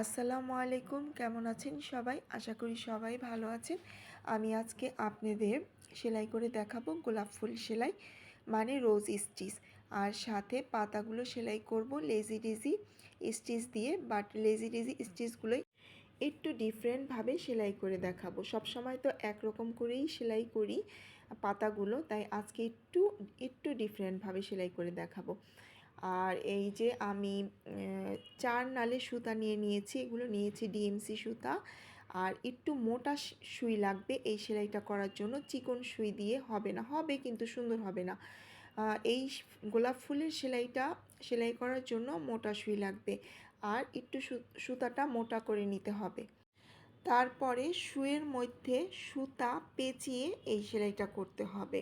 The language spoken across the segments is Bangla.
আসসালামু আলাইকুম, কেমন আছেন সবাই? আশা করি সবাই ভালো আছেন। আমি আজকে আপনাদের সেলাই করে দেখাবো গোলাপ ফুল সেলাই, মানে রোজ স্টিচ। আর সাথে পাতাগুলো সেলাই করব লেজি ডেজি স্টিচ দিয়ে, বাট লেজি ডেজি স্টিচগুলোই একটু ডিফারেন্টভাবে সেলাই করে দেখাবো। সব সময় তো একরকম করেই সেলাই করি পাতাগুলো, তাই আজকে একটু একটু ডিফারেন্টভাবে সেলাই করে দেখাবো। আর এই যে আমি 4 নালের সুতা নিয়েছি, এগুলো নিয়েছি ডিএমসি সুতা। আর একটু মোটা সুই লাগবে এই সেলাইটা করার জন্য। চিকন সুই দিয়ে হবে না, হবে কিন্তু সুন্দর হবে না। এই গোলাপ ফুলের সেলাই করার জন্য মোটা সুই লাগবে, আর একটু সুতাটা মোটা করে নিতে হবে। তারপরে সুইয়ের মধ্যে সুতা পেঁচিয়ে এই সেলাইটা করতে হবে।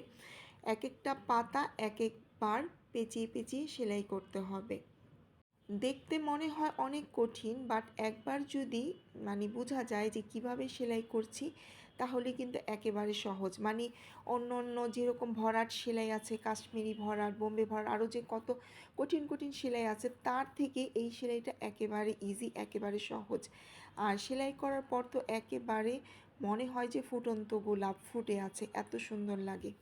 এক একটা পাতা এক একবার পেঁচিয়ে পেঁচিয়ে সেলাই করতে হবে। দেখতে মনে হয় অনেক কঠিন, বাট একবার যদি বোঝা যায় যে কিভাবে সেলাই করছি, তাহলে কিন্তু একেবারে সহজ। অন্য অন্য যেরকম ভরাট সেলাই আছে, কাশ্মীরি ভরাট, বোম্বে ভরাট, আরও যে কত কঠিন কঠিন সেলাই আছে, তার থেকে এই সেলাইটা একেবারে ইজি, একেবারে সহজ। আর সেলাই করার পর তো একেবারে মনে হয় যে ফুটন্ত গোলাপ ফুটে আছে, এত সুন্দর লাগে।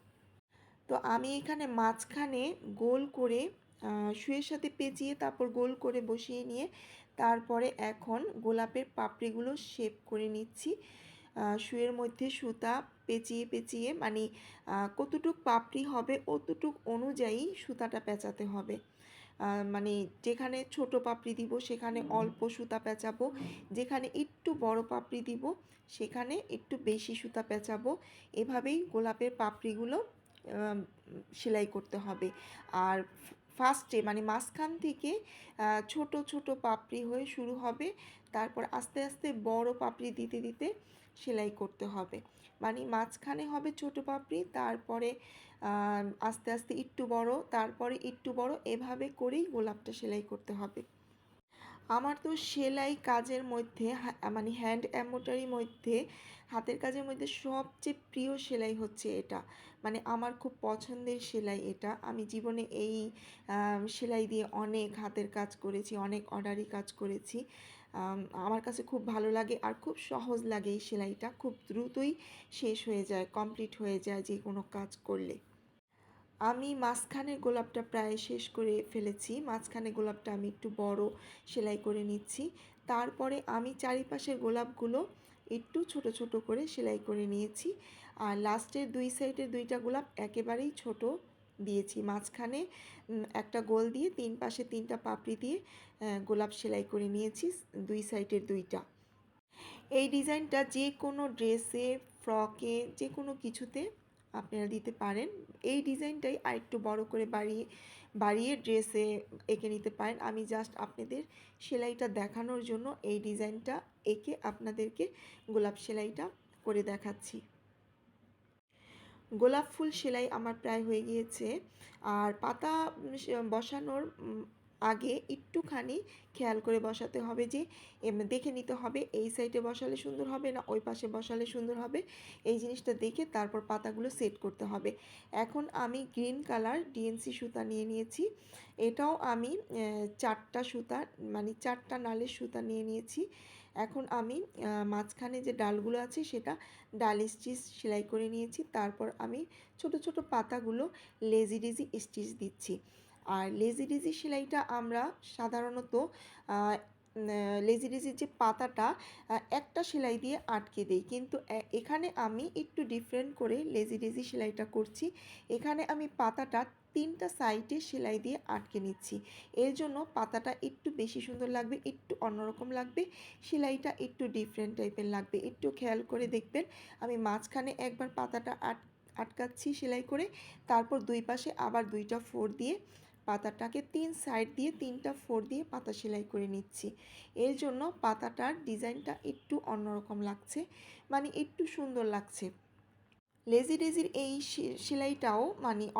তো আমি এখানে মাঝখানে গোল করে সুইয়ের সাথে পেঁচিয়ে তারপর গোল করে বসিয়ে নিয়ে তারপরে এখন গোলাপের পাপড়িগুলো শেপ করে নিচ্ছি। সুইয়ের মধ্যে সুতা পেঁচিয়ে পেঁচিয়ে কতটুক পাপড়ি হবে অতটুক অনুযায়ী সুতাটা পেঁচাতে হবে। যেখানে ছোট পাপড়ি দিব সেখানে অল্প সুতা পেঁচাবো, যেখানে একটু বড় পাপড়ি দিব সেখানে একটু বেশি সুতা পেঁচাবো। এভাবেই গোলাপের পাপড়িগুলো সেলাই করতে হবে। আর ফার্স্টে মাঝখান থেকে ছোট ছোট পাপড়ি হয়ে শুরু হবে, তারপর আস্তে আস্তে বড় পাপড়ি দিতে দিতে সেলাই করতে হবে। মাঝখানে হবে ছোট পাপড়ি, তারপরে আস্তে আস্তে একটু বড়, তারপরে একটু বড়, এভাবে করেই গোলাপটা সেলাই করতে হবে। আমার তো সেলাই কাজের মধ্যে হ্যান্ড এমব্রয়ডারির মধ্যে, হাতের কাজের মধ্যে সবচেয়ে প্রিয় সেলাই হচ্ছে এটা। আমার খুব পছন্দের সেলাই এটা। আমি জীবনে এই সেলাই দিয়ে অনেক হাতের কাজ করেছি, অনেক অর্ডারি কাজ করেছি। আমার কাছে খুব ভালো লাগে আর খুব সহজ লাগে। এই সেলাইটা খুব দ্রুতই শেষ হয়ে যায়, কমপ্লিট হয়ে যায় যে কোনো কাজ করলে। আমি মাঝখানের গোলাপটা প্রায় শেষ করে ফেলেছি। মাঝখানে গোলাপটা আমি একটু বড় সেলাই করে নিচ্ছি। তারপরে আমি চারিপাশের গোলাপগুলো একটু ছোট ছোট করে সেলাই করে নিয়েছি। আর লাস্টের দুই সাইডের দুইটা গোলাপ একেবারেই ছোট দিয়েছি। মাঝখানে একটা গোল দিয়ে তিন পাশে তিনটা পাপড়ি দিয়ে গোলাপ সেলাই করে নিয়েছি, দুই সাইডের দুইটা। এই ডিজাইনটা যে কোনো ড্রেসে, ফ্রকে, যে কোনো কিছুতে আপনারা দিতে পারেন। এই ডিজাইনটাই আরেকটু বড় করে বাড়িয়ে ড্রেসে এঁকে নিতে পারেন। আমি জাস্ট আপনাদের সেলাইটা দেখানোর জন্য এই ডিজাইনটা এঁকে আপনাদেরকে গোলাপ সেলাইটা করে দেখাচ্ছি। গোলাপ ফুল সেলাই আমার প্রায় হয়ে গিয়েছে। আর পাতা বসানোর আগে একটুখানি খেয়াল করে বসাতে হবে, যে দেখে নিতে হবে এই সাইডে বসালে সুন্দর হবে না ওই পাশে বসালে সুন্দর হবে। এই জিনিসটা দেখে তারপর পাতাগুলো সেট করতে হবে। এখন আমি গ্রিন কালার ডিএনসি সুতা নিয়ে নিয়েছি। এটাও আমি 4টা সুতা, 4টা নালের সুতা নিয়ে নিয়েছি। এখন আমি মাঝখানে যে ডালগুলো আছে সেটা ডাল স্টিচ সেলাই করে নিয়েছি। তারপর আমি ছোট ছোট পাতাগুলো লেজি ডেজি স্টিচ দিচ্ছি। আর লেজি ডেজি সেলাইটা আমরা সাধারণত লেজি ডেজির যে পাতাটা একটা সেলাই দিয়ে আটকে দেই, কিন্তু এখানে আমি একটু ডিফারেন্ট করে লেজি ডেজি সেলাইটা করছি। এখানে আমি পাতাটা 3টা সাইডে সেলাই দিয়ে আটকে নিচ্ছি। এর জন্য পাতাটা একটু বেশি সুন্দর লাগবে, একটু অন্যরকম লাগবে, সেলাইটা একটু ডিফারেন্ট টাইপের লাগবে। একটু খেয়াল করে দেখবেন, আমি মাঝখানে একবার পাতাটা আটকাচ্ছি সেলাই করে, তারপর দুই পাশে আবার 2টা ফোর দিয়ে পাতাটাকে 3 সাইড দিয়ে 3টা ফোর দিয়ে পাতা সেলাই করে নিচ্ছি। এর জন্য পাতাটার ডিজাইনটা একটু অন্যরকম লাগছে, একটু সুন্দর লাগছে। লেজি ডেজির এই সেলাইটাও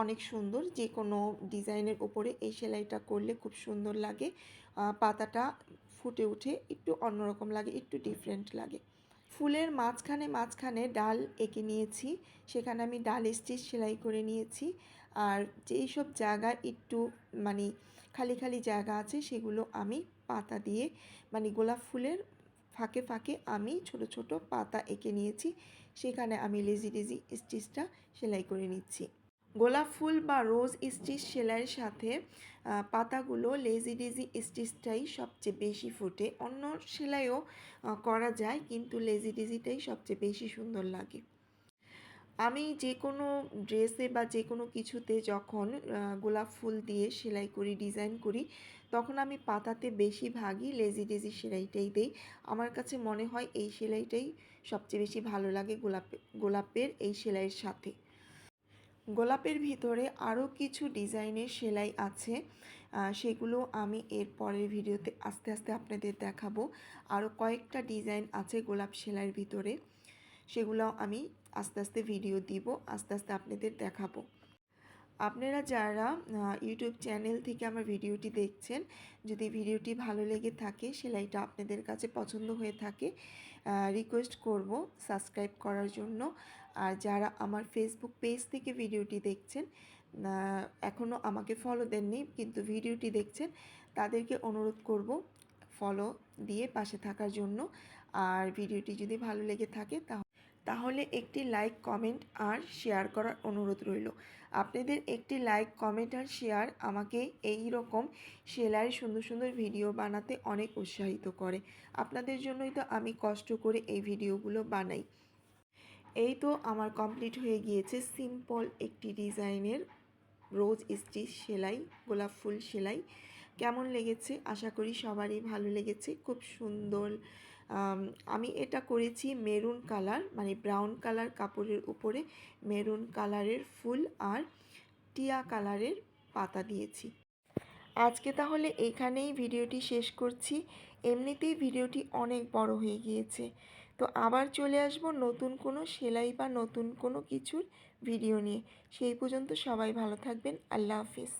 অনেক সুন্দর, যে কোনো ডিজাইনের উপরে এই সেলাইটা করলে খুব সুন্দর লাগে। পাতাটা ফুটে উঠে একটু অন্যরকম লাগে, একটু ডিফারেন্ট লাগে। ফুলের মাঝখানে মাঝখানে ডাল এঁকে নিয়েছি, সেখানে আমি ডাল স্টিচ সেলাই করে নিয়েছি। আর যেই সব জায়গা একটু খালি খালি জায়গা আছে সেগুলো আমি পাতা দিয়ে মানে গোলাপ ফুলের ফাঁকে ফাঁকে আমি ছোট ছোট পাতা এঁকে নিয়েছি, সেখানে আমি লেজি লেজি স্টিচটা সেলাই করে নিচ্ছি। গোলাপ ফুল বা রোজ স্টিচ সেলাইয়ের সাথে পাতাগুলো লেজি লেজি স্টিচটাই সবচেয়ে বেশি ফোটে। অন্য সেলাইও করা যায়, কিন্তু লেজি লেজিটাই সবচেয়ে বেশি সুন্দর লাগে। আমি যে কোনো ড্রেসে বা যে কোনো কিছুতে যখন গোলাপ ফুল দিয়ে সেলাই করি, ডিজাইন করি, তখন আমি পাতাতে বেশিরভাগই লেজি লেজি সেলাইটাই দেই। আমার কাছে মনে হয় এই সেলাইটাই সবচেয়ে বেশি ভালো লাগে গোলাপের এই সেলাইয়ের সাথে। গোলাপের ভিতরে আরও কিছু ডিজাইনের সেলাই আছে, সেগুলো আমি এর পরের ভিডিওতে আস্তে আস্তে আপনাদের দেখাবো। আরও কয়েকটা ডিজাইন আছে গোলাপ সেলাইয়ের ভিতরে, সেগুলো আমি আস্তে আস্তে ভিডিও দিব, আস্তে আস্তে আপনাদের দেখাবো। আপনারা যারা ইউটিউব চ্যানেল থেকে আমার ভিডিওটি দেখছেন, যদি ভিডিওটি ভালো লেগে থাকে, সেলাইটা আপনাদের কাছে পছন্দ হয়ে থাকে, রিকোয়েস্ট করব সাবস্ক্রাইব করার জন্য। আর যারা আমার ফেসবুক পেজ থেকে ভিডিওটি দেখছেন, এখনও আমাকে ফলো দেননি কিন্তু ভিডিওটি দেখছেন, তাদেরকে অনুরোধ করব ফলো দিয়ে পাশে থাকার জন্য। আর ভিডিওটি যদি ভালো লেগে থাকে তাহলে একটি লাইক, কমেন্ট আর শেয়ার করার অনুরোধ রইল। আপনাদের একটি লাইক, কমেন্ট আর শেয়ার আমাকে এই রকম সেলাইয়ের সুন্দর সুন্দর ভিডিও বানাতে অনেক উৎসাহিত করে। আপনাদের জন্যই তো আমি কষ্ট করে এই ভিডিওগুলো বানাই। এই তো আমার কমপ্লিট হয়ে গিয়েছে সিম্পল একটি ডিজাইনের রোজ স্টিচ সেলাই, গোলাপ ফুল সেলাই। কেমন লেগেছে? আশা করি সবারই ভালো লেগেছে। খুব সুন্দর। আমি এটা করেছি মেরুন কালার, মানে ব্রাউন কালার কাপড়ের উপরে মেরুন কালারের ফুল আর টিয়া কালারের পাতা দিয়েছি। আজকে তাহলে এইখানেই ভিডিওটি শেষ করছি। এমনিতেই ভিডিওটি অনেক বড় হয়ে গিয়েছে। তো আবার চলে আসব নতুন কোনো সেলাই বা নতুন কোনো কিছুর ভিডিও নিয়ে। সেই পর্যন্ত সবাই ভালো থাকবেন। আল্লাহ হাফিজ।